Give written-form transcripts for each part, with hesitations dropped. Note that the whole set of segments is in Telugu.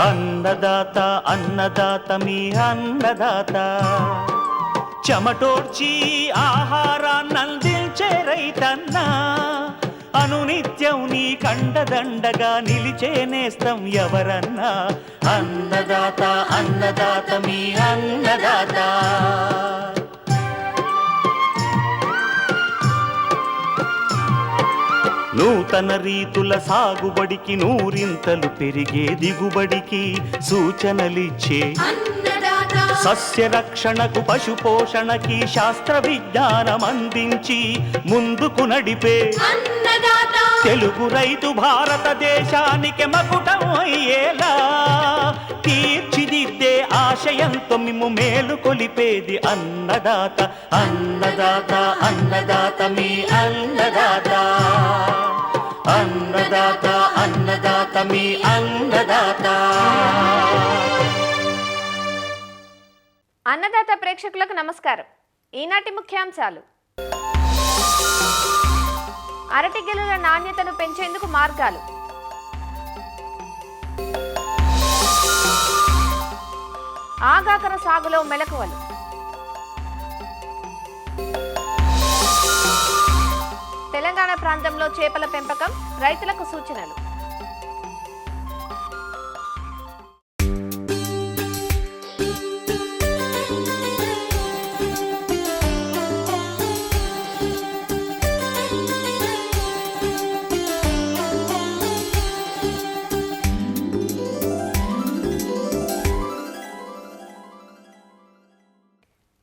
అన్నదాత అన్నదాత మీ అన్నదాత చెమటోడ్చి ఆహారాన్నందించే రైతన్నా అనునిత్యం నీ కండదండగా నిలిచే నేస్తం ఎవరన్నా అన్నదాత అన్నదాత మీ అన్నదాత. నూతన రీతుల సాగుబడికి నూరింతలు పెరిగే దిగుబడికి సూచనలిచ్చే సస్య రక్షణకు పశు పోషణకి శాస్త్ర విజ్ఞానం అందించి ముందుకు నడిపే తెలుగు రైతు భారతదేశానికి మకుటం అయ్యేలా తీర్చిదిద్దే ఆశయంతో మిమ్ము మేలు కొలిపేది అన్నదాత అన్నదాత అన్నదాత మీ అన్నదాత అన్నదాత అన్నదాత మీ అన్నదాత. అన్నదాత ప్రేక్షకులకు నమస్కారం. ఈనాటి ముఖ్యాంశాలు: అరటి గెలుల నాణ్యతను పెంచేందుకు మార్గాలు, ఆగాకర సాగులో మెలకువలు, తెలంగాణ ప్రాంతంలో చేపల పెంపకం రైతులకు సూచనలు.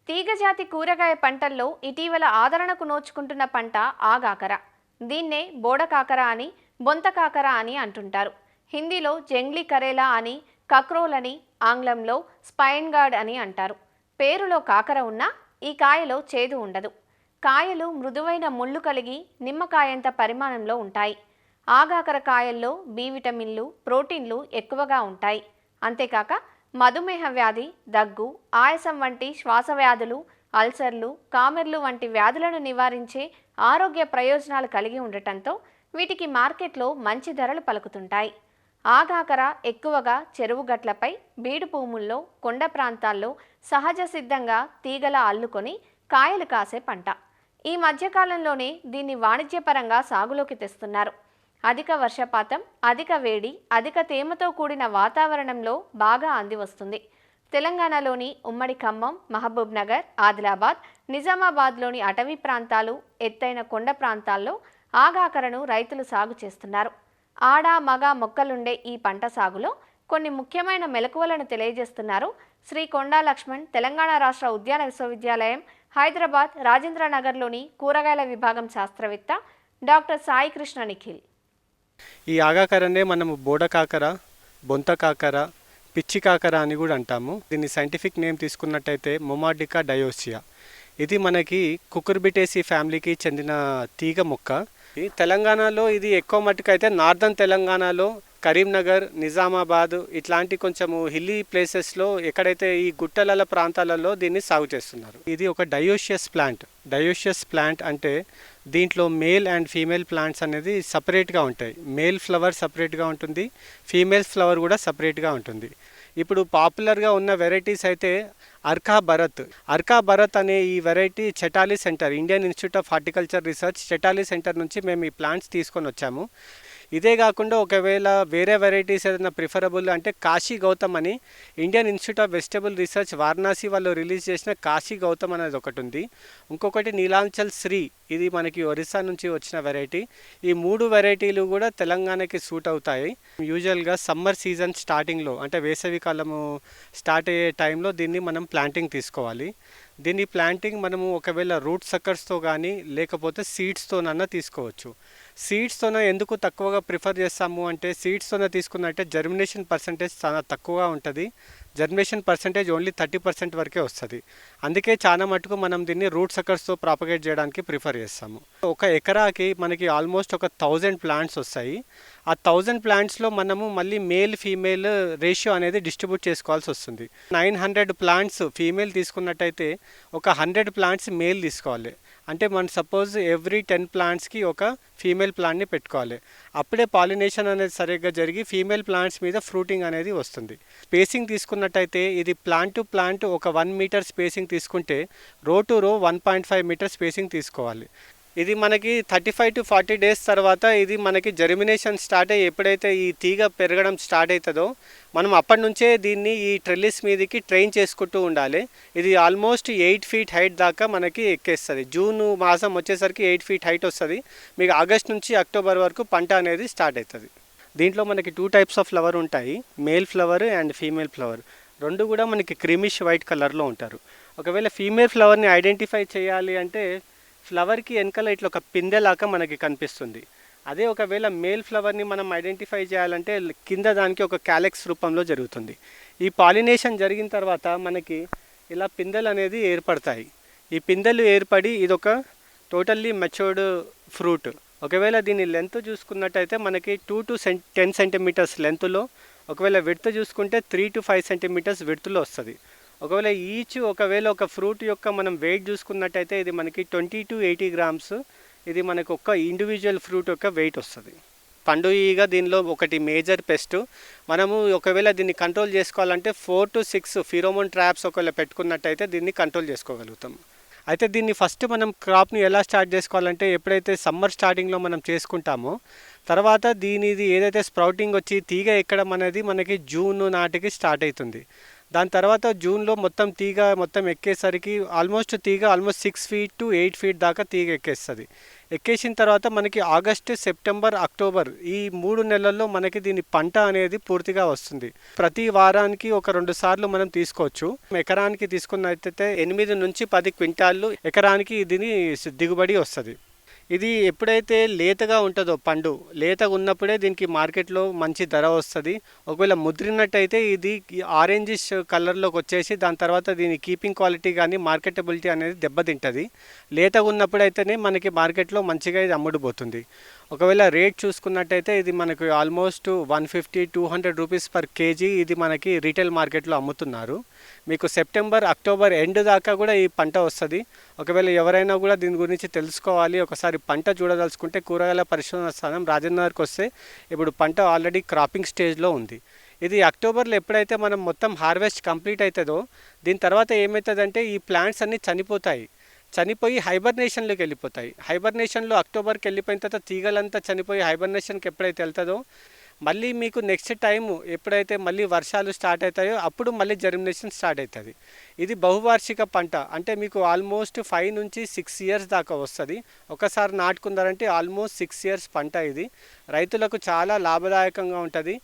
తీగజాతి కూరగాయ పంటల్లో ఇటీవల ఆదరణకు నోచుకుంటున్న పంట ఆగాకర. దీన్నే బోడకాకర అని, బొంతకాకర అని అంటుంటారు. హిందీలో జంగ్లీ కరేలా అని, కక్రోల్ అని, ఆంగ్లంలో స్పైన్ గార్డ్ అని అంటారు. పేరులో కాకర ఉన్నా ఈ కాయలో చేదు ఉండదు. కాయలు మృదువైన ముళ్ళు కలిగి నిమ్మకాయంత పరిమాణంలో ఉంటాయి. ఆగాకర కాయల్లో బి విటమిన్లు, ప్రోటీన్లు ఎక్కువగా ఉంటాయి. అంతేకాక మధుమేహ వ్యాధి, దగ్గు, ఆయాసం వంటి శ్వాస వ్యాధులు, అల్సర్లు, కామెర్లు వంటి వ్యాధులను నివారించే ఆరోగ్య ప్రయోజనాలు కలిగి ఉండటంతో వీటికి మార్కెట్లో మంచి ధరలు పలుకుతుంటాయి. ఆగాకర ఎక్కువగా చెరువు గట్లపై, బీడు భూముల్లో, కొండ ప్రాంతాల్లో సహజ సిద్ధంగా తీగలా అల్లుకొని కాయలు కాసే పంట. ఈ మధ్యకాలంలోనే దీన్ని వాణిజ్యపరంగా సాగులోకి తెస్తున్నారు. అధిక వర్షపాతం, అధిక వేడి, అధిక తేమతో కూడిన వాతావరణంలో బాగా అందివస్తుంది. తెలంగాణలోని ఉమ్మడి ఖమ్మం, మహబూబ్ నగర్, ఆదిలాబాద్, నిజామాబాద్లోని అటవీ ప్రాంతాలు, ఎత్తైన కొండ ప్రాంతాల్లో ఆగాకరను రైతులు సాగు చేస్తున్నారు. ఆడ మగ మొక్కలుండే ఈ పంట సాగులో కొన్ని ముఖ్యమైన మెలకువలను తెలియజేస్తున్నారు శ్రీ కొండా లక్ష్మణ్ తెలంగాణ రాష్ట్ర ఉద్యాన విశ్వవిద్యాలయం హైదరాబాద్ రాజేంద్రనగర్లోని కూరగాయల విభాగం శాస్త్రవేత్త డాక్టర్ సాయి కృష్ణ నిఖిల్. ఈ ఆగాకరనే మనము బోడకాకర, బొంతకాకర, పిచ్చి కాకర అని కూడా అంటాము. దీని సైంటిఫిక్ నేమ్ తీసుకున్నట్టయితే మొమాడికా డయోసియా. ఇది మనకి కుకుర్బిటేసి ఫ్యామిలీకి చెందిన తీగ మొక్క. ఈ తెలంగాణలో ఇది ఎక్కువ మట్టుకు అయితే నార్దర్న్ తెలంగాణలో కరీంనగర్, నిజామాబాద్ ఇట్లాంటి కొంచెము హిల్లీ ప్లేసెస్లో ఎక్కడైతే ఈ గుట్టల ప్రాంతాలలో దీన్ని సాగు చేస్తున్నారు. ఇది ఒక డయోషియస్ ప్లాంట్. డయోషియస్ ప్లాంట్ అంటే దీంట్లో మేల్ అండ్ ఫీమేల్ ప్లాంట్స్ అనేది సపరేట్గా ఉంటాయి. మేల్ ఫ్లవర్ సపరేట్గా ఉంటుంది, ఫీమేల్ ఫ్లవర్ కూడా సపరేట్గా ఉంటుంది. ఇప్పుడు పాపులర్గా ఉన్న వెరైటీస్ అయితే అర్కా భరత్ అనే ఈ వెరైటీ చెటాలి centre, Indian institute of horticulture research చెటాలి సెంటర్ నుంచి మేము ఈ ప్లాంట్స్ తీసుకొని వచ్చాము. ఇదే కాకుండా ఒకవేళ వేరే వెరైటీస్ ఏదైనా ప్రిఫరబుల్ అంటే కాశీ గౌతమ్ అని Indian institute of vegetable research Varanasi వాళ్ళు రిలీజ్ చేసిన కాశీ గౌతమ్ అనేది ఒకటి ఉంది. ఇంకొకటి నీలాంచల్ శ్రీ, ఇది మనకి ఒరిస్సా నుంచి వచ్చిన వెరైటీ. ఈ 3 వెరైటీలు కూడా తెలంగాణకి సూట్ అవుతాయి. యూజువల్గా సమ్మర్ సీజన్ స్టార్టింగ్లో అంటే వేసవి కాలము స్టార్ట్ అయ్యే టైంలో దీన్ని మనం ప్లాంటింగ్ తీసుకోవాలి. దీన్ని ప్లాంటింగ్ మనము ఒకవేళ రూట్ సక్కర్స్తో కానీ లేకపోతే సీడ్స్తోనన్నా తీసుకోవచ్చు. సీడ్స్తోన ఎందుకు తక్కువగా ప్రిఫర్ చేస్తాము అంటే సీడ్స్తోన తీసుకున్నట్టే జర్మినేషన్ పర్సంటేజ్ చాలా తక్కువగా ఉంటుంది. జర్మినేషన్ పర్సంటేజ్ ఓన్లీ 30% వరకే వస్తుంది. అందుకే చాలా మటుకు మనం దీన్ని రూట్ సక్కర్స్తో ప్రాపగేట్ చేయడానికి ప్రిఫర్ చేస్తాము. ఒక ఎకరాకి మనకి ఆల్మోస్ట్ ఒక 1000 ప్లాంట్స్ వస్తాయి. ఆ 1000 ప్లాంట్స్లో మనము మళ్ళీ మేల్ ఫీమేల్ రేషియో అనేది డిస్ట్రిబ్యూట్ చేసుకోవాల్సి వస్తుంది. 900 ప్లాంట్స్ ఫీమేల్ తీసుకున్నట్టయితే ఒక 100 ప్లాంట్స్ మేల్ తీసుకోవాలి. అంటే మనం సపోజ్ ఎవ్రీ 10 ప్లాంట్స్కి ఒక ఫీమేల్ ప్లాంట్ని పెట్టుకోవాలి. అప్పుడే పాలినేషన్ అనేది సరిగ్గా జరిగి ఫీమేల్ ప్లాంట్స్ మీద ఫ్రూటింగ్ అనేది వస్తుంది. స్పేసింగ్ తీసుకున్నట్టయితే ఇది ప్లాంట్ టు ప్లాంట్ ఒక 1 మీటర్ స్పేసింగ్ తీసుకుంటే రో టు రో 1.5 మీటర్ స్పేసింగ్ తీసుకోవాలి. ఇది మనకి 35 to 40 డేస్ తర్వాత ఇది మనకి జర్మినేషన్ స్టార్ట్ అయ్యి ఎప్పుడైతే ఈ తీగ పెరగడం స్టార్ట్ అవుతుందో మనం అప్పటి నుంచే దీన్ని ఈ ట్రెల్లిస్ మీదకి ట్రైన్ చేసుకుంటూ ఉండాలి. ఇది ఆల్మోస్ట్ 8 feet హైట్ దాకా మనకి ఎక్కేస్తుంది. జూన్ మాసం వచ్చేసరికి 8 feet హైట్ వస్తుంది. మీకు ఆగస్ట్ నుంచి అక్టోబర్ వరకు పంట అనేది స్టార్ట్ అవుతుంది. దీంట్లో మనకి 2 types ఆఫ్ ఫ్లవర్ ఉంటాయి, male flower and female flower. రెండు కూడా మనకి క్రీమిష్ వైట్ కలర్లో ఉంటారు. ఒకవేళ ఫీమేల్ ఫ్లవర్ని ఐడెంటిఫై చేయాలి అంటే ఫ్లవర్కి వెనకాల ఇట్లా ఒక పిందెలాగా మనకి కనిపిస్తుంది. అదే ఒకవేళ మేల్ ఫ్లవర్ని మనం ఐడెంటిఫై చేయాలంటే కింద దానికి ఒక క్యాలెక్స్ రూపంలో జరుగుతుంది. ఈ పాలినేషన్ జరిగిన తర్వాత మనకి ఇలా పిందెలు అనేది ఏర్పడతాయి. ఈ పిందెలు ఏర్పడి ఇదొక టోటల్లీ మెచ్యూర్డ్ ఫ్రూట్. ఒకవేళ దీని లెంత్ చూసుకున్నట్టయితే మనకి 2 to 10 సెంటీమీటర్స్ లెంత్లో, ఒకవేళ విడ్త్ చూసుకుంటే 3 to 5 సెంటీమీటర్స్ విడ్త్లో వస్తుంది. ఒకవేళ ఒకవేళ ఒక ఫ్రూట్ యొక్క మనం వెయిట్ చూసుకున్నట్టయితే ఇది మనకి 20 to 80 grams. ఇది మనకు ఒక ఇండివిజువల్ ఫ్రూట్ యొక్క వెయిట్ వస్తుంది. పండు ఈగ దీనిలో ఒకటి మేజర్ పెస్ట్. మనము ఒకవేళ దీన్ని కంట్రోల్ చేసుకోవాలంటే 4 to 6 ఫిరోమోన్ ట్రాప్స్ ఒకవేళ పెట్టుకున్నట్టయితే దీన్ని కంట్రోల్ చేసుకోగలుగుతాం. అయితే దీన్ని ఫస్ట్ మనం క్రాప్ని ఎలా స్టార్ట్ చేసుకోవాలంటే ఎప్పుడైతే సమ్మర్ స్టార్టింగ్లో మనం చేసుకుంటామో తర్వాత దీనిది ఏదైతే స్ప్రౌటింగ్ వచ్చి తీగ ఎక్కడం అనేది మనకి జూన్ నాటికి స్టార్ట్ అవుతుంది. దాని తర్వాత జూన్లో మొత్తం తీగ మొత్తం ఎక్కేసరికి ఆల్మోస్ట్ 6 feet to 8 feet దాకా తీగ ఎక్కేస్తుంది. ఎక్కేసిన తర్వాత మనకి ఆగస్టు, సెప్టెంబర్, అక్టోబర్ ఈ 3 నెలల్లో మనకి దీని పంట అనేది పూర్తిగా వస్తుంది. ప్రతి వారానికి ఒక 2 సార్లు మనం తీసుకోవచ్చు. ఎకరానికి తీసుకున్నట్టయితే 8 నుంచి 10 క్వింటాళ్ళు ఎకరానికి దీని దిగుబడి వస్తుంది. ఇది ఎప్పుడైతే లేతగా ఉంటుందో పండు, లేతగా ఉన్నప్పుడే దీనికి మార్కెట్లో మంచి ధర వస్తుంది. ఒకవేళ ముద్రినట్టయితే ఇది ఆరెంజిష్ కలర్లోకి వచ్చేసి దాని తర్వాత దీని కీపింగ్ క్వాలిటీ కానీ మార్కెటబిలిటీ అనేది దెబ్బతింటుంది. లేతగా ఉన్నప్పుడైతేనే మనకి మార్కెట్లో మంచిగా ఇది అమ్ముడుపోతుంది. ఒకవేళ రేట్ చూసుకున్నట్టయితే ఇది మనకు ఆల్మోస్ట్ 150-200 రూపీస్ పర్ కేజీ ఇది మనకి రీటైల్ మార్కెట్లో అమ్ముతున్నారు. మీకు సెప్టెంబర్, అక్టోబర్ ఎండ్ దాకా కూడా ఈ పంట వస్తుంది. ఒకవేళ ఎవరైనా కూడా దీని గురించి తెలుసుకోవాలి, ఒకసారి పంట చూడదలుచుకుంటే కూరగాయల పరిశోధన స్థానం రాజేంద్రనగర్కి వస్తే ఇప్పుడు పంట ఆల్రెడీ క్రాపింగ్ స్టేజ్లో ఉంది. ఇది అక్టోబర్లో ఎప్పుడైతే మనం మొత్తం హార్వెస్ట్ కంప్లీట్ అవుతుందో దీని తర్వాత ఏమవుతుందంటే ఈ ప్లాంట్స్ అన్నీ చనిపోయి హైబర్నేషన్లోకి వెళ్ళిపోతాయి. హైబర్నేషన్లో అక్టోబర్కి వెళ్ళిపోయిన తర్వాత తీగలంతా చనిపోయి హైబర్నేషన్కి ఎప్పుడైతే వెళ్తుందో మళ్ళీ మీకు నెక్స్ట్ టైం ఎప్పుడైతే మళ్ళీ వర్షాలు స్టార్ట్ అవుతాయో అప్పుడు మళ్ళీ జర్మినేషన్ స్టార్ట్ అవుతుంది. ఇది బహువార్షిక పంట, అంటే మీకు ఆల్మోస్ట్ 5 నుంచి 6 years దాకా వస్తుంది. ఒకసారి నాటుకున్నారంటే ఆల్మోస్ట్ 6 years పంట. ఇది రైతులకు చాలా లాభదాయకంగా ఉంటుంది.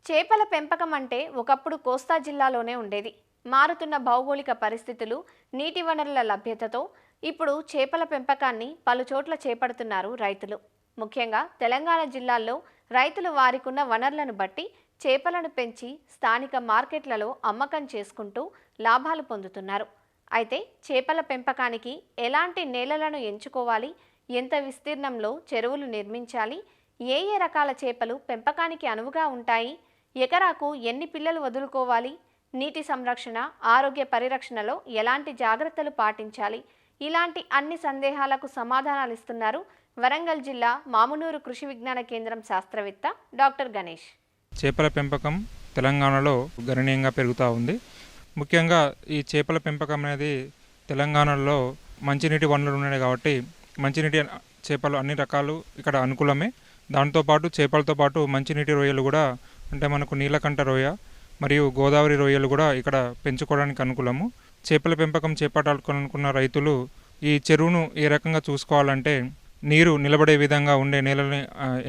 చేపల పెంపకం అంటే ఒకప్పుడు కోస్తా జిల్లాలోనే ఉండేది. మారుతున్న భౌగోళిక పరిస్థితులు, నీటి వనరుల లభ్యతతో ఇప్పుడు చేపల పెంపకాన్ని పలు చోట్ల చేపడుతున్నారు రైతులు. ముఖ్యంగా తెలంగాణ జిల్లాల్లో రైతులు వారికున్న వనరులను బట్టి చేపలను పెంచి స్థానిక మార్కెట్లలో అమ్మకం చేసుకుంటూ లాభాలు పొందుతున్నారు. అయితే చేపల పెంపకానికి ఎలాంటి నేలలను ఎంచుకోవాలి, ఎంత విస్తీర్ణంలో చెరువులు నిర్మించాలి, ఏ రకాల చేపలు పెంపకానికి అనువుగా ఉంటాయి, ఎకరాకు ఎన్ని పిల్లలు వదులుకోవాలి, నీటి సంరక్షణ, ఆరోగ్య పరిరక్షణలో ఎలాంటి జాగ్రత్తలు పాటించాలి, ఇలాంటి అన్ని సందేహాలకు సమాధానాలు ఇస్తున్నారు వరంగల్ జిల్లా మామునూరు కృషి విజ్ఞాన కేంద్రం శాస్త్రవేత్త డాక్టర్ గణేష్. చేపల పెంపకం తెలంగాణలో గణనీయంగా పెరుగుతూ ఉంది. ముఖ్యంగా ఈ చేపల పెంపకం అనేది తెలంగాణలో మంచినీటి వనరులు ఉన్నాయి కాబట్టి మంచినీటి చేపలు అన్ని రకాలు ఇక్కడ అనుకూలమే. దాంతోపాటు చేపలతో పాటు మంచినీటి రొయ్యలు కూడా, అంటే మనకు నీలకంఠ రొయ్య మరియు గోదావరి రొయ్యలు కూడా ఇక్కడ పెంచుకోవడానికి అనుకూలము. చేపల పెంపకం చేపట్టాలనుకున్న రైతులు ఈ చెరువును ఏ రకంగా చూసుకోవాలంటే నీరు నిలబడే విధంగా ఉండే నేలని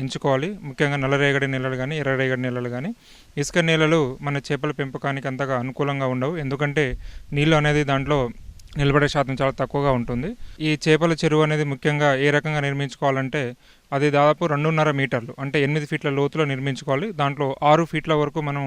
ఎంచుకోవాలి. ముఖ్యంగా నల్లరేగడి నేలలు కానీ ఎర్రరేగడి నేలలు కానీ. ఇసుక నేలలు మన చేపల పెంపకానికి అంతగా అనుకూలంగా ఉండవు, ఎందుకంటే నీళ్ళు అనేది దాంట్లో నిలబడే శాతం చాలా తక్కువగా ఉంటుంది. ఈ చేపల చెరువు అనేది ముఖ్యంగా ఏ రకంగా నిర్మించుకోవాలంటే అది దాదాపు 2.5 మీటర్లు, అంటే 8 ఫీట్ల లోతులో నిర్మించుకోవాలి. దాంట్లో 6 ఫీట్ల వరకు మనం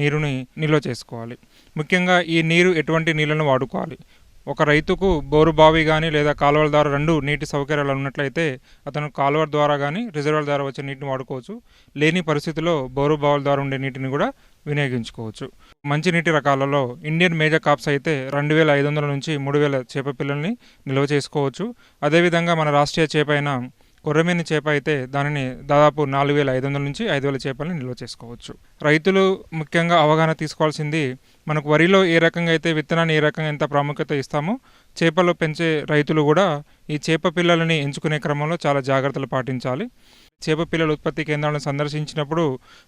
నీరుని నిల్వ చేసుకోవాలి. ముఖ్యంగా ఈ నీరు ఎటువంటి నీళ్ళను వాడుకోవాలి, ఒక రైతుకు బోరు బావి కానీ లేదా కాలువల ద్వారా రెండు నీటి సౌకర్యాలు ఉన్నట్లయితే అతను కాలువ ద్వారా కానీ రిజర్వాయర్ ద్వారా వచ్చే నీటిని వాడుకోవచ్చు. లేని పరిస్థితుల్లో బోరు బావుల ద్వారా ఉండే నీటిని కూడా వినియోగించుకోవచ్చు. మంచినీటి రకాలలో ఇండియన్ మేజర్ కాప్స్ అయితే 2500 నుంచి 3000 చేప పిల్లల్ని నిల్వ చేసుకోవచ్చు. అదేవిధంగా మన రాష్ట్రీయ చేప అయిన కొర్రమీను చేప అయితే దానిని దాదాపు 4500 నుంచి 5000 చేపల్ని నిల్వ చేసుకోవచ్చు. రైతులు ముఖ్యంగా అవగాహన తీసుకోవాల్సింది, మనకు వరిలో ఏ రకంగా అయితే విత్తనాన్ని ఏ రకంగా ఎంత ప్రాముఖ్యత ఇస్తామో చేపలు పెంచే రైతులు కూడా ఈ చేప పిల్లలని ఎంచుకునే క్రమంలో చాలా జాగ్రత్తలు పాటించాలి. చేప పిల్లల ఉత్పత్తి కేంద్రాలను సందర్శించినప్పుడు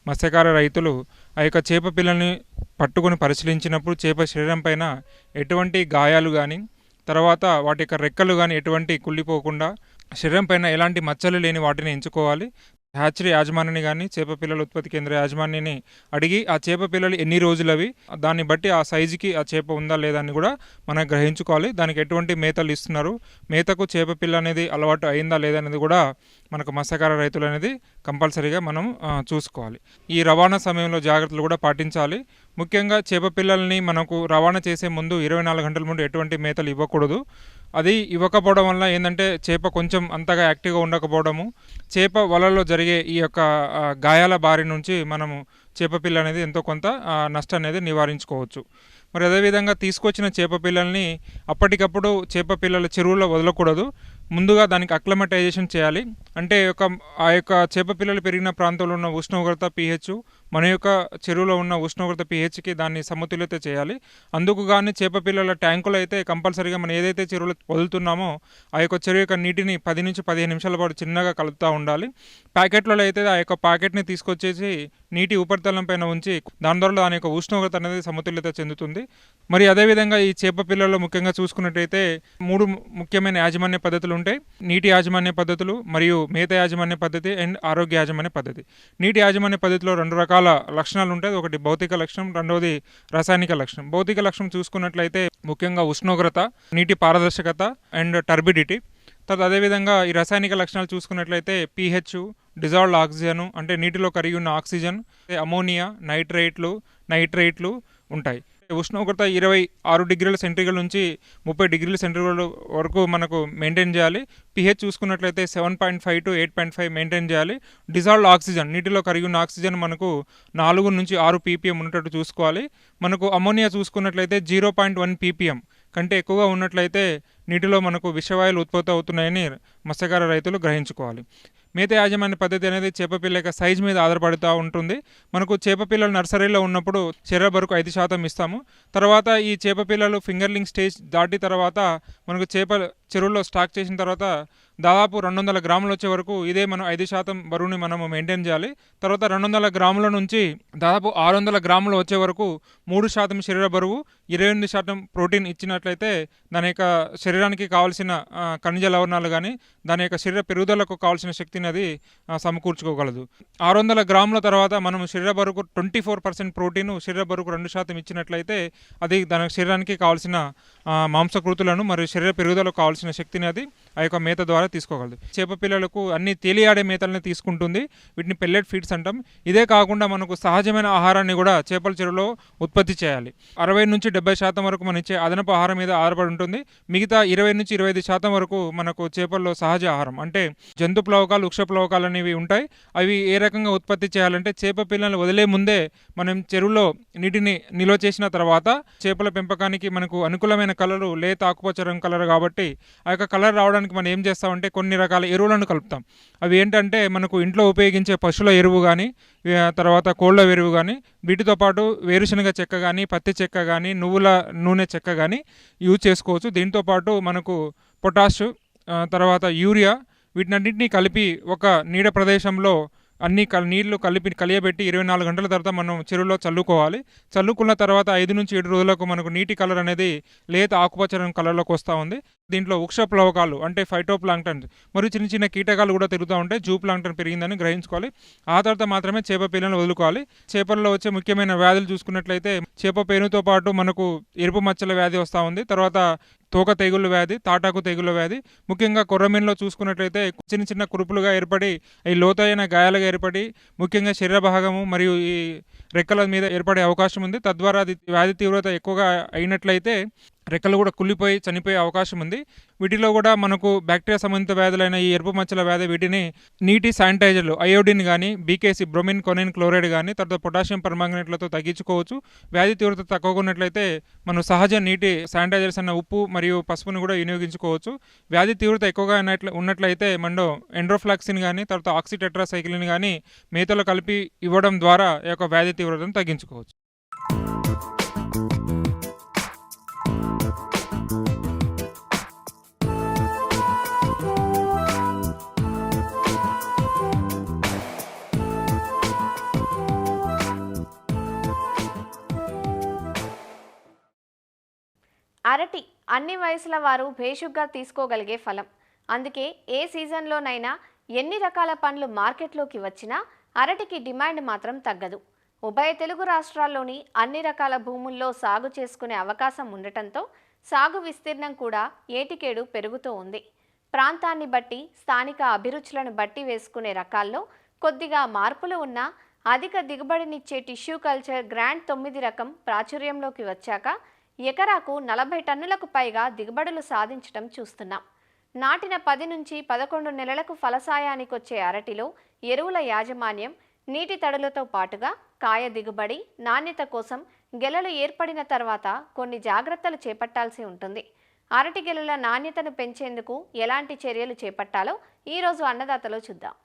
మత్స్యకార రైతులు ఆ యొక్క చేప పిల్లల్ని పట్టుకొని పరిశీలించినప్పుడు చేప శరీరం పైన ఎటువంటి గాయాలు కానీ, తర్వాత వాటి యొక్క రెక్కలు కానీ ఎటువంటి కుళ్ళిపోకుండా శరీరం పైన ఎలాంటి మచ్చలు లేని వాటిని ఎంచుకోవాలి. హ్యాచరీ యాజమాన్యాన్ని కానీ చేప పిల్లల ఉత్పత్తి కేంద్ర యాజమాన్యాన్ని అడిగి ఆ చేప పిల్లలు ఎన్ని రోజులవి, దాన్ని బట్టి ఆ సైజుకి ఆ చేప ఉందా లేదా అని కూడా మనం గ్రహించుకోవాలి. దానికి ఎటువంటి మేతలు ఇస్తున్నారు, మేతకు చేప పిల్ల అనేది అలవాటు అయిందా లేదా అనేది కూడా మనకు మత్స్యకార రైతులు అనేది కంపల్సరీగా మనం చూసుకోవాలి. ఈ రవాణా సమయంలో జాగ్రత్తలు కూడా పాటించాలి. ముఖ్యంగా చేప పిల్లల్ని మనకు రవాణా చేసే ముందు 24 గంటల ముందు ఎటువంటి మేతలు ఇవ్వకూడదు. అది ఇవ్వకపోవడం వల్ల ఏంటంటే చేప కొంచెం అంతగా యాక్టివ్గా ఉండకపోవడము, చేప వలలో జరిగే ఈ యొక్క గాయాల బారి నుంచి మనము చేప పిల్ల అనేది ఎంతో కొంత నష్టం అనేది నివారించుకోవచ్చు. మరి అదేవిధంగా తీసుకొచ్చిన చేప పిల్లల్ని అప్పటికప్పుడు చేప పిల్లల చెరువులో వదలకూడదు. ముందుగా దానికి అక్లమటైజేషన్ చేయాలి. అంటే ఆ యొక్క చేప పిల్లలు పెరిగిన ప్రాంతంలో ఉన్న ఉష్ణోగ్రత pH, మన యొక్క చెరువులో ఉన్న ఉష్ణోగ్రత pHకి దాన్ని సమతుల్యత చేయాలి. అందుకు కానీ చేప పిల్లల ట్యాంకులు అయితే కంపల్సరీగా మనం ఏదైతే చెరువులో వదులుతున్నామో ఆ యొక్క చెరువు యొక్క నీటిని 10 నుంచి 15 నిమిషాల పాటు చిన్నగా కలుపుతూ ఉండాలి. ప్యాకెట్లలో అయితే ఆ యొక్క ప్యాకెట్ని తీసుకొచ్చేసి నీటి ఉపరితలం పైన ఉంచి దాని ద్వారా దాని యొక్క ఉష్ణోగ్రత అనేది సమతుల్యత చెందుతుంది. మరి అదేవిధంగా ఈ చేప పిల్లల్లో ముఖ్యంగా చూసుకున్నట్టయితే 3 ముఖ్యమైన యాజమాన్య పద్ధతులు ఉంటాయి. నీటి యాజమాన్య పద్ధతులు, మరియు మేత యాజమాన్య పద్ధతి అండ్ ఆరోగ్య యాజమాన్య పద్ధతి. నీటి యాజమాన్య పద్ధతిలో 2 రకాల లక్షణాలు ఉంటాయి. ఒకటి భౌతిక లక్షణం, రెండవది రాసాయనిక లక్షణం. భౌతిక లక్షణం చూసుకున్నట్లయితే ముఖ్యంగా ఉష్ణోగ్రత, నీటి పారదర్శకత అండ్ టర్బిడిటీ. తర్వాత అదేవిధంగా ఈ రాసాయనిక లక్షణాలు చూసుకున్నట్లయితే pH, డిజాల్వ్డ్ ఆక్సిజన్ అంటే నీటిలో కరిగి ఉన్న ఆక్సిజన్, అమోనియా, నైట్రేట్లు ఉంటాయి. ఉష్ణోగ్రత 26 డిగ్రీల సెంటీగ్రేడ్ నుంచి 30 డిగ్రీల సెంటీగ్రేడ్ వరకు మనకు మెయింటైన్ చేయాలి. pH చూసుకున్నట్లయితే 7.5 to 8.5 మెయింటైన్ చేయాలి. డిజాల్వ్డ్ ఆక్సిజన్, నీటిలో కరిగి ఉన్న ఆక్సిజన్ మనకు 4 నుంచి 6 ppm ఉన్నట్టు చూసుకోవాలి. మనకు అమోనియా చూసుకున్నట్లయితే 0.1 ppm కంటే ఎక్కువగా ఉన్నట్లయితే నీటిలో మనకు విషవాయువులు ఉత్పత్తి అవుతున్నాయని మత్స్యకార రైతులు గ్రహించుకోవాలి. మేత యాజమాన్య పద్ధతి అనేది చేప పిల్ల యొక్క సైజ్ మీద ఆధారపడుతూ ఉంటుంది. మనకు చేప పిల్లలు నర్సరీలో ఉన్నప్పుడు శరీర బరువుకు 5% ఇస్తాము. తర్వాత ఈ చేప పిల్లలు ఫింగర్లింగ్ స్టేజ్ దాటి తర్వాత మనకు చేప చెరువుల్లో స్టాక్ చేసిన తర్వాత దాదాపు 200 గ్రాములు వచ్చే వరకు ఇదే మనం 5% బరువుని మనము మెయింటైన్ చేయాలి. తర్వాత 200 గ్రాముల నుంచి దాదాపు 600 గ్రాములు వచ్చే వరకు 3% శరీర బరువు, 28% ప్రోటీన్ ఇచ్చినట్లయితే దాని యొక్క శరీరానికి కావాల్సిన ఖనిజ లవణాలు కానీ దాని యొక్క శరీర పెరుగుదలకు కావాల్సిన శక్తిని అది సమకూర్చుకోగలదు. 600 గ్రాముల తర్వాత మనం శరీర బరువుకు 24% ప్రోటీన్, శరీర బరువుకు 2% ఇచ్చినట్లయితే అది దాని శరీరానికి కావాల్సిన మాంసకృతులను మరియు శరీర పెరుగుదలకు కావాల్సిన శక్తిని అది ఆ యొక్క మేత ద్వారా తీసుకోగలదు. చేప పిల్లలకు అన్ని తేలియాడే మేతల్ని తీసుకుంటుంది. వీటిని పెల్లెట్ ఫీడ్స్ అంటాం. ఇదే కాకుండా మనకు సహజమైన ఆహారాన్ని కూడా చేపల చెరువులో ఉత్పత్తి చేయాలి. 60 నుంచి 70% వరకు మనం ఇచ్చే అదనపు ఆహారం మీద ఆధారపడి ఉంటుంది. మిగతా 20 నుంచి 25% వరకు మనకు చేపల్లో సహజ ఆహారం అంటే జంతు ప్లవకాలు, వృక్ష ప్లవకాలు అనేవి ఉంటాయి. అవి ఏ రకంగా ఉత్పత్తి చేయాలంటే చేప పిల్లలను వదిలే ముందే మనం చెరువులో నీటిని నిల్వ చేసిన తర్వాత చేపల పెంపకానికి మనకు అనుకూలమైన కలరు లేత ఆకుపచ్చ రంగు కలర్ కాబట్టి ఆ యొక్క కలర్ రావడానికి మనం ఏం చేస్తామంటే కొన్ని రకాల ఎరువులను కలుపుతాం. అవి ఏంటంటే మనకు ఇంట్లో ఉపయోగించే పశువుల ఎరువు కానీ, తర్వాత కోళ్ళ ఎరువు కానీ, వీటితో పాటు వేరుశనగ చెక్క కానీ, పత్తి చెక్క కానీ, నువ్వుల నూనె చెక్క కానీ యూజ్ చేసుకోవచ్చు. దీంతో పాటు మనకు పొటాష్, తర్వాత యూరియా, వీటినన్నింటినీ కలిపి ఒక నీడ ప్రదేశంలో అన్ని నీళ్లు కలియబెట్టి 24 గంటల తర్వాత మనం చెరువులో చల్లుకోవాలి. చల్లుకున్న తర్వాత 5 నుంచి 7 రోజులకు మనకు నీటి కలర్ అనేది లేత ఆకుపచ్చ రంగు కలర్లోకి వస్తూ ఉంది. దీంట్లో వృక్ష ప్లవకాలు అంటే ఫైటోప్లాంక్టన్ మరియు చిన్న చిన్న కీటకాలు కూడా తిరుగుతూ ఉంటాయి. జూ ప్లాంక్టన్ పెరిగిందని గ్రహించుకోవాలి. ఆ తర్వాత మాత్రమే చేప పిల్లలను వదులుకోవాలి. చేపల్లో వచ్చే ముఖ్యమైన వ్యాధులు చూసుకున్నట్లయితే చేప పేనుతో పాటు మనకు ఎరుపు మచ్చల వ్యాధి వస్తూ ఉంది. తర్వాత తోక తెగుళ్ళ వ్యాధి, తాటాకు తెగుళ్ళ వ్యాధి, ముఖ్యంగా కొర్రమీనులో చూసుకున్నట్లయితే చిన్న చిన్న కురుపులుగా ఏర్పడి ఈ లోతైన గాయాలుగా ఏర్పడి ముఖ్యంగా శరీర భాగము మరియు ఈ రెక్కల మీద ఏర్పడే అవకాశం ఉంది. తద్వారా అది వ్యాధి తీవ్రత ఎక్కువగా అయినట్లయితే రెక్కలు కూడా కుళ్ళిపోయి చనిపోయే అవకాశం ఉంది. వీటిలో కూడా మనకు బ్యాక్టీరియా సంబంధిత వ్యాధులైన ఈ ఎరుపు మచ్చల వ్యాధి వీటిని నీటి శానిటైజర్లు అయోడిన్ కానీ బీకేసీ బ్రోమిన్ కొనిన్ క్లోరైడ్ కానీ తర్వాత పొటాషియం పర్మాంగనేట్లతో తగ్గించుకోవచ్చు. వ్యాధి తీవ్రత తక్కువగా ఉన్నట్లయితే మనం సహజ నీటి శానిటైజర్స్ అన్న ఉప్పు మరియు పసుపును కూడా వినియోగించుకోవచ్చు. వ్యాధి తీవ్రత ఎక్కువగా ఉన్నట్లయితే మనం ఎండ్రోఫ్లాక్సిన్ కానీ తర్వాత ఆక్సిటెట్రాసైక్లిన్ కానీ మేతలో కలిపి ఇవ్వడం ద్వారా ఈ యొక్క వ్యాధి తీవ్రతను తగ్గించుకోవచ్చు. అరటి అన్ని వయసుల వారు భేషుగ్గా తీసుకోగలిగే ఫలం. అందుకే ఏ సీజన్లోనైనా ఎన్ని రకాల పండ్లు మార్కెట్లోకి వచ్చినా అరటికి డిమాండ్ మాత్రం తగ్గదు. ఉభయ తెలుగు రాష్ట్రాల్లోని అన్ని రకాల భూముల్లో సాగు చేసుకునే అవకాశం ఉండటంతో సాగు విస్తీర్ణం కూడా ఏటికేడు పెరుగుతూ ఉంది. ప్రాంతాన్ని బట్టి స్థానిక అభిరుచులను బట్టి వేసుకునే రకాల్లో కొద్దిగా మార్పులు ఉన్నా అధిక దిగుబడినిచ్చే టిష్యూ కల్చర్ గ్రాండ్ 9 రకం ప్రాచుర్యంలోకి వచ్చాక ఎకరాకు 40 టన్నులకు పైగా దిగుబడులు సాధించడం చూస్తున్నాం. నాటిన 10 నుంచి 11 నెలలకు ఫలసాయానికొచ్చే అరటిలో ఎరువుల యాజమాన్యం, నీటి తడులతో పాటుగా కాయ దిగుబడి, నాణ్యత కోసం గెలలు ఏర్పడిన తర్వాత కొన్ని జాగ్రత్తలు చేపట్టాల్సి ఉంటుంది. అరటి గెలల నాణ్యతను పెంచేందుకు ఎలాంటి చర్యలు చేపట్టాలో ఈరోజు అన్నదాతలో చూద్దాం.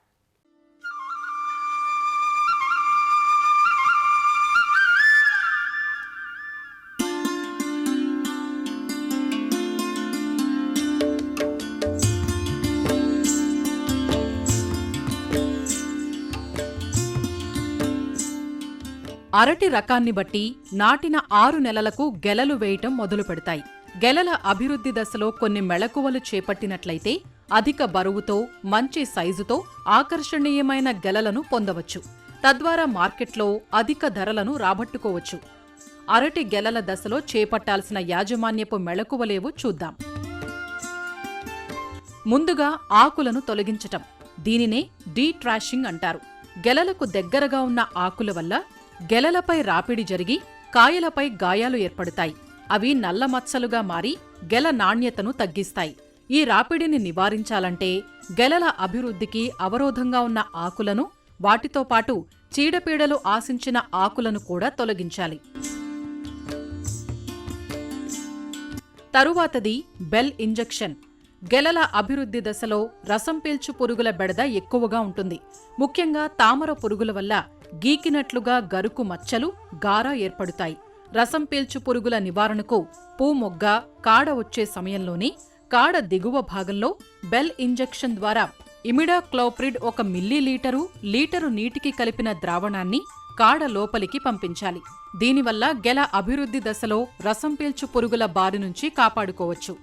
అరటి రకాన్ని బట్టి నాటిన 6 నెలలకు గెలలు వేయటం మొదలు పెడతాయి. గెలల అభివృద్ధి దశలో కొన్ని మెళకువలు చేపట్టినట్లయితే అధిక బరువుతో, మంచి సైజుతో ఆకర్షణీయమైన గెలలను పొందవచ్చు. తద్వారా మార్కెట్లో అధిక ధరలను రాబట్టుకోవచ్చు. అరటి గెలల దశలో చేపట్టాల్సిన యాజమాన్యపు మెళకువలేవో చూద్దాం. ముందుగా ఆకులను తొలగించటం. దీనినే డీట్రాషింగ్ అంటారు. గెలలకు దగ్గరగా ఉన్న ఆకుల వల్ల గెలలపై రాపిడి జరిగి కాయలపై గాయాలు ఏర్పడతాయి. అవి నల్ల మచ్చలుగా మారి గెల నాణ్యతను తగ్గిస్తాయి. ఈ రాపిడిని నివారించాలంటే గెలల అభివృద్ధికి అవరోధంగా ఉన్న ఆకులను, వాటితో పాటు చీడపీడలు ఆశించిన ఆకులను కూడా తొలగించాలి. తరువాతది బెల్ ఇంజెక్షన్. గెలల అభివృద్ధి దశలో రసం పీల్చు పురుగుల బెడద ఎక్కువగా ఉంటుంది. ముఖ్యంగా తామర పురుగుల వల్ల గీకినట్లుగా గరుకు మచ్చలు, గార ఏర్పడుతాయి. రసం పీల్చు పురుగుల నివారణకు పూమొగ్గ, కాడ వచ్చే సమయంలోనే కాడ దిగువ భాగంలో బెల్ ఇంజెక్షన్ ద్వారా ఇమిడాక్లోప్రిడ్ 1 మిల్లీలీటరు లీటరు నీటికి కలిపిన ద్రావణాన్ని కాడ లోపలికి పంపించాలి. దీనివల్ల గెల అభివృద్ధి దశలో రసం పీల్చు పురుగుల బారి నుంచి కాపాడుకోవచ్చు.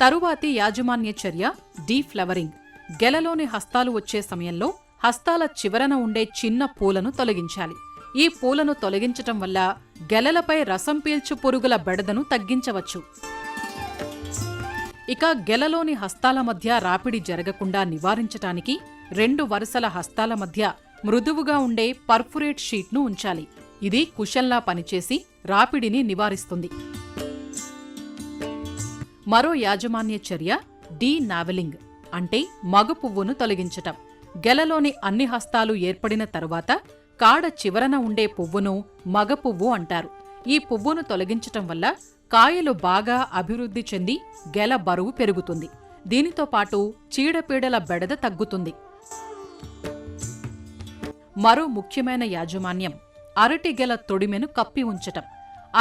తరువాతి యాజమాన్య చర్య డీఫ్లవరింగ్. గెలలోని హస్తాలు వచ్చే సమయంలో హస్తాల చివరన ఉండే చిన్న పూలను తొలగించాలి. ఈ పూలను తొలగించటం వల్ల గెలలపై రసం పీల్చు పురుగుల బెడదను తగ్గించవచ్చు. ఇక గెలలోని హస్తాల మధ్య రాపిడి జరగకుండా నివారించటానికి 2 వరుసల హస్తాల మధ్య మృదువుగా ఉండే పర్ఫురేట్ షీట్ను ఉంచాలి. ఇది కుషన్లా పనిచేసి రాపిడిని నివారిస్తుంది. మరో యాజమాన్య చర్య డీనావెలింగ్, అంటే మగ పువ్వును తొలగించటం. గెలలోని అన్ని హస్తాలు ఏర్పడిన తరువాత కాడ చివరన ఉండే పువ్వును మగ పువ్వు అంటారు. ఈ పువ్వును తొలగించటం వల్ల కాయలు బాగా అభివృద్ధి చెంది గెల బరువు పెరుగుతుంది. దీనితో పాటు చీడపీడల బెడద తగ్గుతుంది. మరో ముఖ్యమైన యాజమాన్యం అరటి గెల తొడిమెను కప్పి ఉంచటం.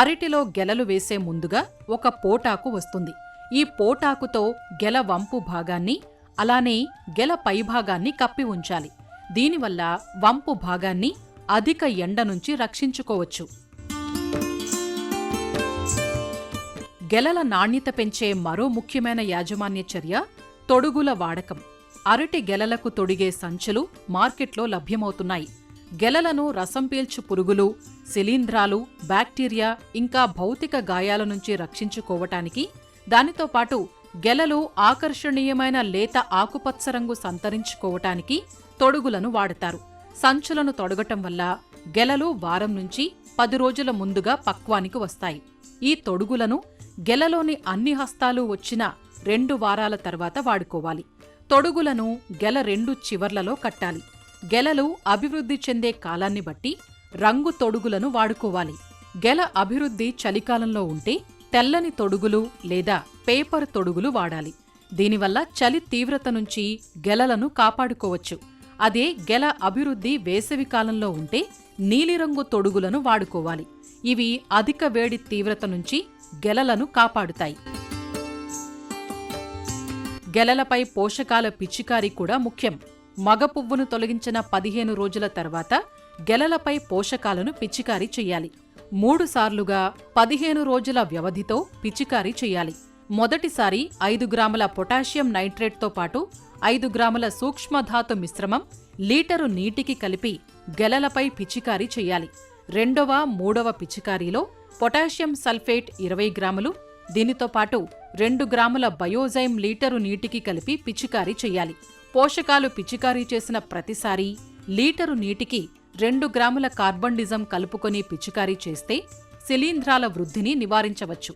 అరటిలో గెలలు వేసే ముందుగా ఒక పోటాకు వస్తుంది. ఈ పోటాకుతో గెల వంపు భాగాన్ని, అలానే గెల పైభాగాన్ని కప్పి ఉంచాలి. దీనివల్ల వంపు భాగాన్ని అధిక ఎండ నుంచి రక్షించుకోవచ్చు. గెలల నాణ్యత పెంచే మరో ముఖ్యమైన యాజమాన్య చర్య తొడుగుల వాడకం. అరటి గెలలకు తొడిగే సంచులు మార్కెట్లో లభ్యమవుతున్నాయి. గెలలను రసం పీల్చు పురుగులు, శిలీంధ్రాలు, బ్యాక్టీరియా ఇంకా భౌతిక గాయాల నుంచి రక్షించుకోవటానికి, దానితో పాటు గెలలు ఆకర్షణీయమైన లేత ఆకుపచ్చ రంగు సంతరించుకోవటానికి తొడుగులను వాడతారు. సంచులను తొడగటం వల్ల గెలలు వారం నుంచి 10 రోజుల ముందుగా పక్వానికి వస్తాయి. ఈ తొడుగులను గెలలోని అన్ని హస్తాలు వచ్చిన 2 వారాల తర్వాత వాడుకోవాలి. తొడుగులను గెల 2 చివర్లలో కట్టాలి. గెలలు అభివృద్ధి చెందే కాలాన్ని బట్టి రంగు తొడుగులను వాడుకోవాలి. గెల అభివృద్ధి చలికాలంలో ఉంటే తెల్లని తొడుగులు లేదా పేపర్ తొడుగులు వాడాలి. దీనివల్ల చలి తీవ్రత నుంచి గెలలను కాపాడుకోవచ్చు. అదే గెల అభివృద్ధి వేసవి కాలంలో ఉంటే నీలిరంగు తొడుగులను వాడుకోవాలి. ఇవి అధిక వేడి తీవ్రత నుంచి గెలలను కాపాడుతాయి. గెలలపై పోషకాల పిచికారీ కూడా ముఖ్యం. మగ పువ్వును తొలగించిన 15 రోజుల తర్వాత గెలలపై పోషకాలను పిచికారీ చెయ్యాలి. 3 సార్లుగా 15 రోజుల వ్యవధితో పిచికారీ చెయ్యాలి. మొదటిసారి 5 గ్రాముల పొటాషియం నైట్రేట్తో పాటు 5 గ్రాముల సూక్ష్మధాతు మిశ్రమం లీటరు నీటికి కలిపి గెలలపై పిచికారీ చెయ్యాలి. రెండవ, మూడవ పిచికారీలో పొటాషియం సల్ఫేట్ 20 గ్రాములు, దీనితో పాటు 2 గ్రాముల బయోజైమ్ లీటరు నీటికి కలిపి పిచికారీ చెయ్యాలి. పోషకాలు పిచికారీ చేసిన ప్రతిసారి లీటరు నీటికి 2 గ్రాముల కార్బండిజం కలుపుకొని పిచికారీ చేస్తే శిలీంధ్రాల వృద్ధిని నివారించవచ్చు.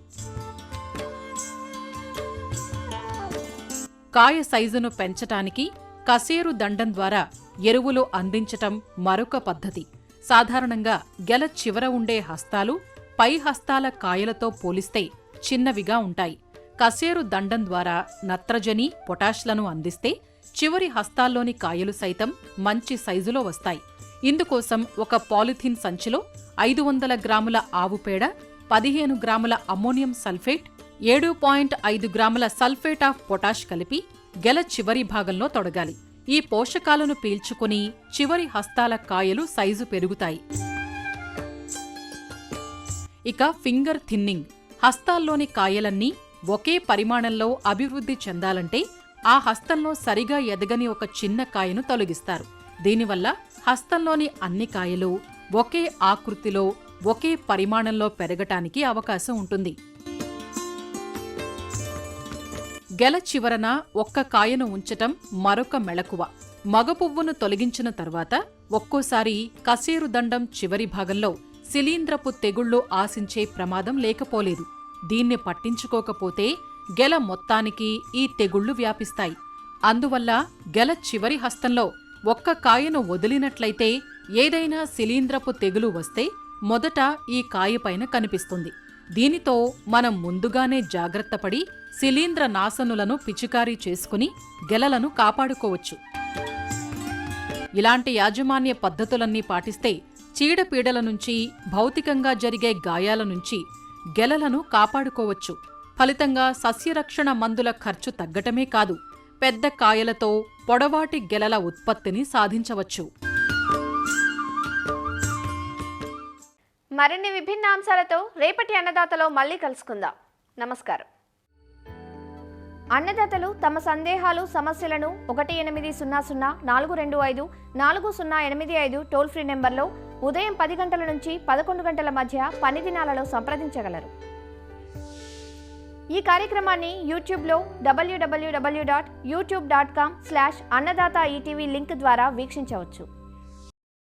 కాయ సైజును పెంచటానికి కసేరు దండం ద్వారా ఎరువులు అందించటం మరొక పద్ధతి. సాధారణంగా గెల చివర ఉండే హస్తాలు పై హస్తాల కాయలతో పోలిస్తే చిన్నవిగా ఉంటాయి. కసేరు దండం ద్వారా నత్రజని, పొటాష్లను అందిస్తే చివరి హస్తాల్లోని కాయలు సైతం మంచి సైజులో వస్తాయి. ఇందుకోసం ఒక పాలిథీన్ సంచిలో 500 గ్రాముల ఆవు పేడ, 15 గ్రాముల అమ్మోనియం సల్ఫేట్, 7.5 గ్రాముల సల్ఫేట్ ఆఫ్ పొటాష్ కలిపి గెల చివరి భాగంలో తొడగాలి. ఈ పోషకాలను పీల్చుకుని చివరి హస్తాల కాయలు సైజు పెరుగుతాయి. ఇక ఫింగర్ థిన్నింగ్. హస్తాల్లోని కాయలన్నీ ఒకే పరిమాణంలో అభివృద్ధి చెందాలంటే ఆ హస్తంలో సరిగా ఎదగని ఒక చిన్న కాయను తొలగిస్తారు. దీనివల్ల హస్తంలోని అన్ని కాయలు ఒకే ఆకృతిలో, ఒకే పరిమాణంలో పెరగటానికి అవకాశం ఉంటుంది. గెల చివరన ఒక్క కాయను ఉంచటం మరొక మెళకువ. మగ పువ్వును తొలగించిన తర్వాత ఒక్కోసారి కసేరు దండం చివరి భాగంలో శిలీంధ్రపు తెగుళ్లు ఆశించే ప్రమాదం లేకపోలేదు. దీన్ని పట్టించుకోకపోతే గెల మొత్తానికి ఈ తెగుళ్లు వ్యాపిస్తాయి. అందువల్ల గెల చివరి హస్తంలో ఒక్క కాయను వదిలినట్లయితే ఏదైనా శిలీంధ్రపు తెగులు వస్తే మొదట ఈ కాయపైన కనిపిస్తుంది. దీనితో మనం ముందుగానే జాగ్రత్తపడి శిలీంధ్ర నాశనులను పిచికారీ చేసుకుని గెలలను కాపాడుకోవచ్చు. ఇలాంటి యాజమాన్య పద్ధతులన్నీ పాటిస్తే చీడపీడల నుంచి, భౌతికంగా జరిగే గాయాల నుంచి గెలలను కాపాడుకోవచ్చు. ఫలితంగా సస్యరక్షణ మందుల ఖర్చు తగ్గటమే కాదు, పెద్ద కాయలతో పొడవాటి గెలల ఉత్పత్తిని సాధించవచ్చు. మరిన్ని విభిన్న అంశాలతో రేపటి అన్నదాతలో మళ్ళీ కలుసుకుందాం. నమస్కారం. అన్నదాతలు తమ సందేహాలు, సమస్యలను 1800-425-4085 టోల్ ఫ్రీ నెంబర్లో ఉదయం 10 గంటల నుంచి 11 గంటల మధ్య పని దినాలలో సంప్రదించగలరు. ఈ కార్యక్రమాన్ని యూట్యూబ్లో www.youtube.com/annadaata ETV లింక్ ద్వారా వీక్షించవచ్చు.